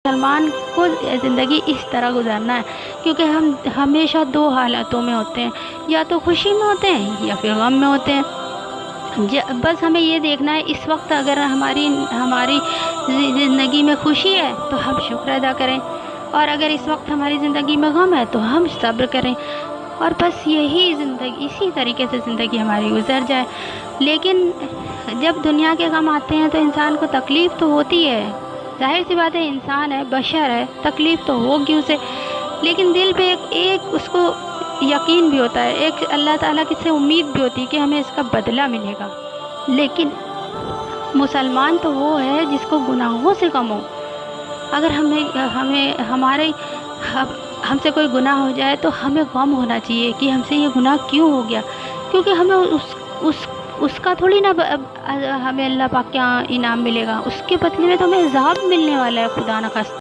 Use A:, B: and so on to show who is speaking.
A: مسلمان کو زندگی اس طرح گزارنا ہے، کیونکہ ہم ہمیشہ دو حالاتوں میں ہوتے ہیں، یا تو خوشی میں ہوتے ہیں یا پھر غم میں ہوتے ہیں۔ بس ہمیں یہ دیکھنا ہے اس وقت اگر ہماری زندگی میں خوشی ہے تو ہم شکر ادا کریں، اور اگر اس وقت ہماری زندگی میں غم ہے تو ہم صبر کریں، اور بس یہی زندگی، اسی طریقے سے زندگی ہماری گزر جائے۔ لیکن جب دنیا کے غم آتے ہیں تو انسان کو تکلیف تو ہوتی ہے، ظاہر سی بات ہے، انسان ہے، بشر ہے، تکلیف تو ہوگی اسے، لیکن دل پہ ایک اس کو یقین بھی ہوتا ہے، ایک اللہ تعالیٰ کی سے امید بھی ہوتی ہے کہ ہمیں اس کا بدلہ ملے گا۔ لیکن مسلمان تو وہ ہے جس کو گناہوں سے غم ہو۔ اگر ہم سے کوئی گناہ ہو جائے تو ہمیں غم ہونا چاہیے کہ ہم سے یہ گناہ کیوں ہو گیا، کیونکہ ہمیں اس کا تھوڑی نا ہمیں اللہ پاک کے یہاں انعام ملے گا، اس کے بدلے میں تو ہمیں عذاب ملنے والا ہے، خدا نخواستہ۔